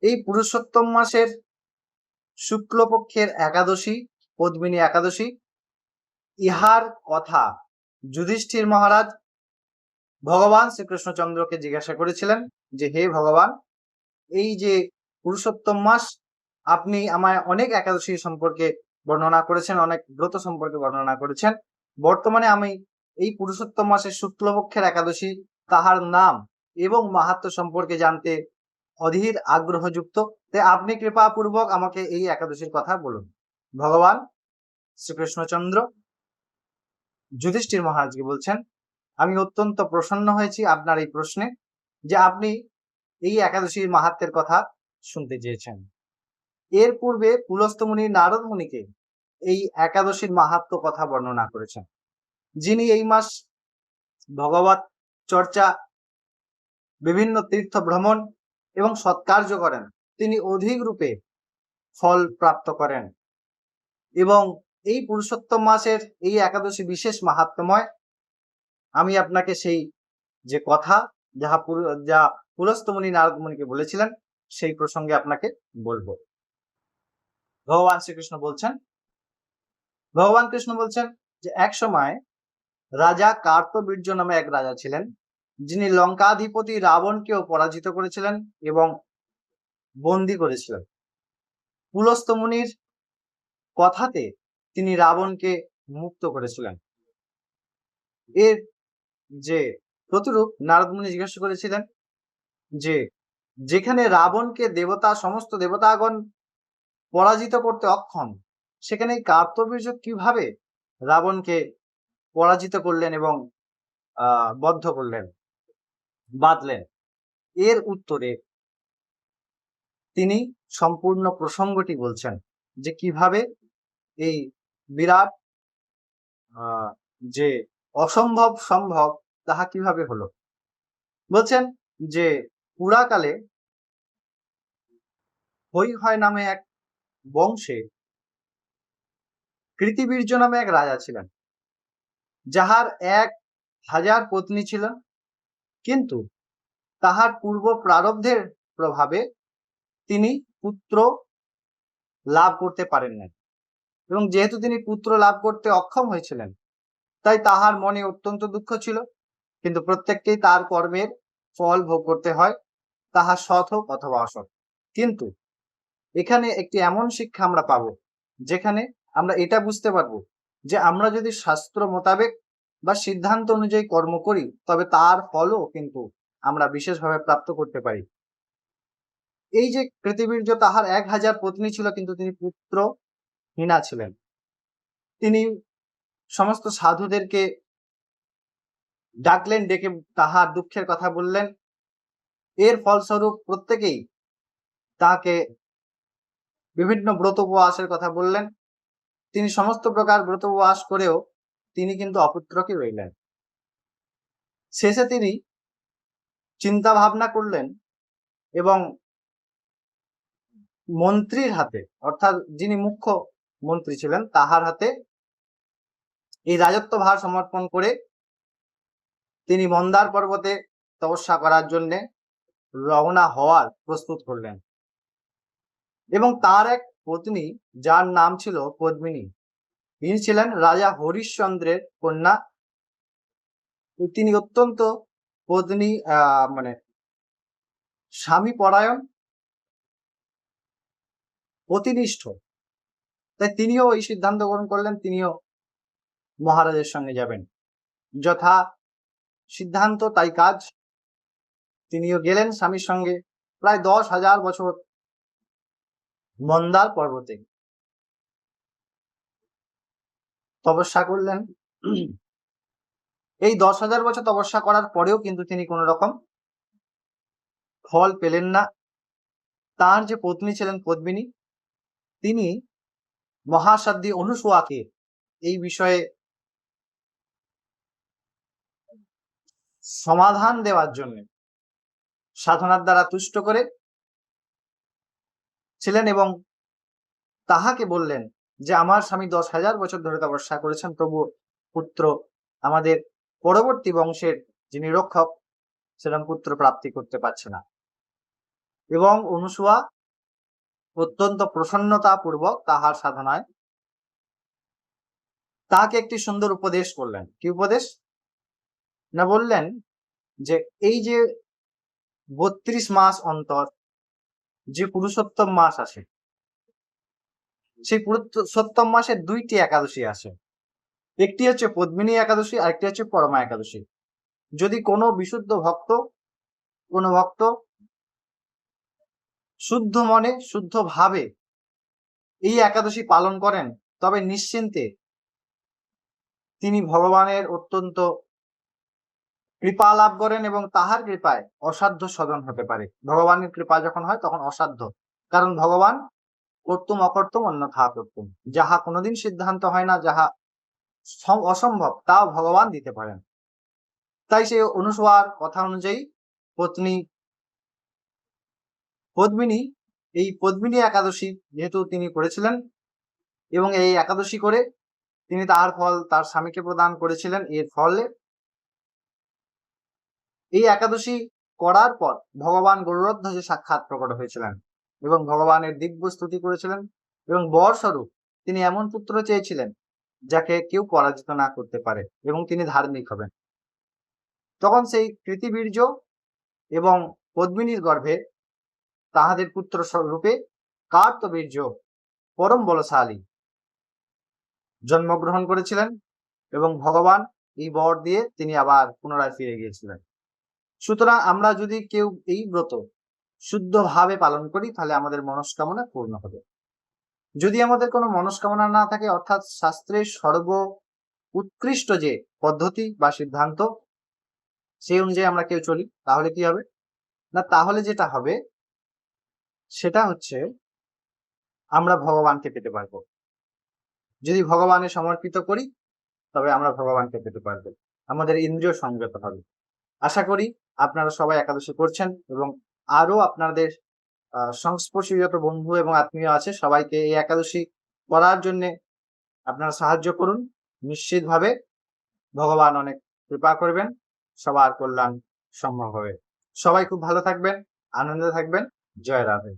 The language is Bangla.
এই পুরুষোত্তম মাসের শুক্লপক্ষের একাদশী, পদ্মিনী একাদশী, ইহার কথা যুধিষ্ঠির মহারাজ ভগবান শ্রীকৃষ্ণচন্দ্রকে জিজ্ঞাসা করেছিলেন যে হে ভগবান, এই যে পুরুষোত্তম মাস, আপনি আমায় অনেক একাদশী সম্পর্কে বর্ণনা করেছেন, অনেক ব্রত সম্পর্কে বর্ণনা করেছেন। বর্তমানে আমি এই পুরুষোত্তম মাসের শুক্লপক্ষের একাদশী, তাহার নাম এবং মাহাত্ম্য সম্পর্কে জানতে অধীর আগ্রহযুক্ত। তাই আপনি কৃপাপূর্বক আমাকে এই একাদশীর কথা বলুন। ভগবান শ্রীকৃষ্ণচন্দ্র যুধিষ্ঠির মহারাজকে বলছেন, আমি অত্যন্ত প্রসন্ন হয়েছি আপনার এই প্রশ্নে, যে আপনি এই একাদশীর মাহাত্ম্যের কথা শুনতে চেয়েছেন। এর পূর্বে পুলস্ত্য মুনি নারদ মুনিকে এই একাদশীর মাহাত্ম্য কথা বর্ণনা করেছেন। যিনি এই মাস ভগবত চর্চা, বিভিন্ন তীর্থ ভ্রমণ এবং সৎকার্য করেন, তিনি অধিক রূপে ফল প্রাপ্ত করেন। এবং এই পুরুষোত্তম মাসের এই একাদশী বিশেষ মাহাত্ম্যময়। আমি আপনাকে সেই যে কথা যা পুলস্ত্য মুনি নারদ মুনিকে বলেছিলেন, সেই প্রসঙ্গে আপনাকে বলবো। ভগবান কৃষ্ণ বলছেন যে এক সময় রাজা কার্তবীর্য নামে এক রাজা ছিলেন, যিনি লঙ্কাধিপতি রাবণকেও পরাজিত করেছিলেন এবং বন্দী করেছিলেন। পুলস্ত্য মুনির কথাতে তিনি রাবণকে মুক্ত করেছিলেন। এর যে প্রতিরূপ নারদ মুনি জিজ্ঞাসা করেছিলেন যে যেখানে রাবণকে সমস্ত দেবতাগণ পরাজিত করতে অক্ষম, সেখানে কার্তবীর্য কিভাবে রাবণকে পরাজিত করলেন এবং বদ্ধ করলেন, বাঁধলেন? এর উত্তরে তিনি সম্পূর্ণ প্রসঙ্গটি বলছেন যে কিভাবে এই বিরাট যে অসম্ভব সম্ভব তাহা কিভাবে হলো। বলছেন যে পুরাকালে হৈহয় নামে এক বংশে কৃতিবীর্য নামে এক রাজা ছিলেন, যাহার 1000 পত্নী ছিল, কিন্তু তাহার পূর্ব প্রারব্ধের প্রভাবে তিনি পুত্র লাভ করতে পারেন নাই। এবং যেহেতু তিনি পুত্র লাভ করতে অক্ষম হয়েছিলেন, তাই তাহার মনে অত্যন্ত দুঃখ ছিল। কিন্তু প্রত্যেককেই তার কর্মের ফল ভোগ করতে হয়, তাহা সৎ হোক অথবা অসৎ। কিন্তু এখানে একটি এমন শিক্ষা আমরা পাবো, যেখানে আমরা এটা বুঝতে পারবো যে আমরা যদি শাস্ত্র মোতাবেক বা সিদ্ধান্ত অনুযায়ী কর্ম করি, তবে তার ফলও কিন্তু আমরা বিশেষভাবে প্রাপ্ত করতে পারি। এই যে কৃতিবীর্য, তাহার 1000 পত্নী ছিল, কিন্তু তিনি পুত্রহীনা ছিলেন। তিনি সমস্ত সাধুদেরকে ডাকলেন, ডেকে তাহার দুঃখের কথা বললেন। এর ফলস্বরূপ প্রত্যেকেই তাকে বিভিন্ন ব্রত উপবাসের কথা বললেন। তিনি সমস্ত প্রকার ব্রত উপবাস করেও তিনি কিন্তু অপুত্রকে রইলেন। শেষে তিনি চিন্তা ভাবনা করলেন এবং মন্ত্রীর হাতে, অর্থাৎ যিনি মুখ্য মন্ত্রী ছিলেন, তাহার হাতে এই রাজত্ব ভার সমর্পণ করে তিনি মন্দার পর্বতে তপস্যা করার জন্য রওনা হওয়ার প্রস্তুত করলেন। এবং তার এক পত্নী, যার নাম ছিল পদ্মিনী, তিনি ছিলেন রাজা হরিশ্চন্দ্রের কন্যা। তিনি অত্যন্ত পত্নী স্বামী পরায়ণ, অতিনিষ্ঠ। তাই তিনিও এই সিদ্ধান্ত গ্রহণ করলেন, তিনিও মহারাজের সঙ্গে যাবেন। যথা সিদ্ধান্ত তাই কাজ, তিনিও গেলেন স্বামীর সঙ্গে। প্রায় 10,000 বছর মন্দার পর্বতে তপস্যা করলেন। এই 10,000 বছর তপস্যা করার পরেও কিন্তু তিনি কোন রকম ফল পেলেন না। তার যে পত্নী ছিলেন পদ্মিনী, তিনি মহাসাধ্বী অনুসূয়াকে এই বিষয়ে সমাধান দেওয়ার জন্য সাধনার দ্বারা তুষ্ট করে ছিলেন এবং তাহাকে বললেন যে আমার স্বামী 10,000 বছর ধরে তপস্যা করেছেন, তবু পুত্র, আমাদের পরবর্তী বংশের যিনি রক্ষক, সেরকম পুত্র প্রাপ্তি করতে পারছে না। এবং অনুসুয়া অত্যন্ত প্রসন্নতা পূর্বক তাহার সাধনায় তাকে একটি সুন্দর উপদেশ করলেন। কি উপদেশ? না বললেন যে এই যে 32 মাস অন্তর যে পুরুষোত্তম মাস আসে, সেই পুরুষোত্তম মাসে 2টি একাদশী আসে। একটি হচ্ছে পদ্মিনী একাদশী, আরেকটি হচ্ছে পরমা একাদশী। যদি কোনো বিশুদ্ধ ভক্ত, কোনো ভক্ত শুদ্ধ মনে শুদ্ধ ভাবে এই একাদশী পালন করেন, তবে নিশ্চিন্তে তিনি ভগবানের অত্যন্ত কৃপা লাভ করেন এবং তাহার কৃপায় অসাধ্য সাধন হতে পারে। ভগবানের কৃপা যখন হয় তখন অসাধ্য, কারণ ভগবান কর্তুম অকর্তুম অন্যথা কর্তুম, যাহা কোনোদিন সিদ্ধান্ত হয় না, যাহা অসম্ভব, তাও ভগবান দিতে পারেন। তাই সেই অনুসুয়ার কথা অনুযায়ী পদ্মিনী এই পদ্মিনী একাদশী যেহেতু তিনি করেছিলেন এবং এই একাদশী করে তিনি তাহার ফল তার স্বামীকে প্রদান করেছিলেন, এর ফলে এই একাদশী করার পর ভগবান গরুড়ধ্বজে সাক্ষাৎ প্রকট হয়েছিলেন এবং ভগবানের দিব্য স্তুতি করেছিলেন এবং বর স্বরূপ তিনি এমন পুত্র চেয়েছিলেন যাকে কেউ পরাজিত না করতে পারে এবং তিনি ধার্মিক হবেন। তখন সেই কৃতিবীর্য এবং পদ্মিনীর গর্ভে তাহাদের পুত্র রূপে কার্তবীর্য পরম বলশালী জন্মগ্রহণ করেছিলেন এবং ভগবান এই বর দিয়ে তিনি আবার পুনরায় ফিরে গিয়েছিলেন। সুতরাং আমরা যদি কেউ এই ব্রত শুদ্ধভাবে পালন করি তাহলে আমাদের মনস্কামনা পূর্ণ হবে। যদি আমাদের কোনো মনস্কামনা না থাকে, অর্থাৎ শাস্ত্রের সর্ব উৎকৃষ্ট যে পদ্ধতি বা সিদ্ধান্ত সেই অনুযায়ী আমরা কেউ চলি, তাহলে কি হবে না, তাহলে যেটা হবে সেটা হচ্ছে আমরা ভগবানকে পেতে পারবো। যদি ভগবানে সমর্পিত করি তবে আমরা ভগবানকে পেতে পারবো, আমাদের ইন্দ্রিয় সংযত হবে। আশা করি আপনারা সবাই একাদশী করছেন এবং আরো আপনাদের সংস্পর্শী যত বন্ধু এবং আত্মীয় আছে সবাইকে এই একাদশী করার জন্য আপনারা সাহায্য করুন। নিশ্চিতভাবে ভগবান অনেক কৃপা করবেন, সবার কল্যাণ সম্ভব হবে। সবাই খুব ভালো থাকবেন, আনন্দে থাকবেন। জয় রাধে।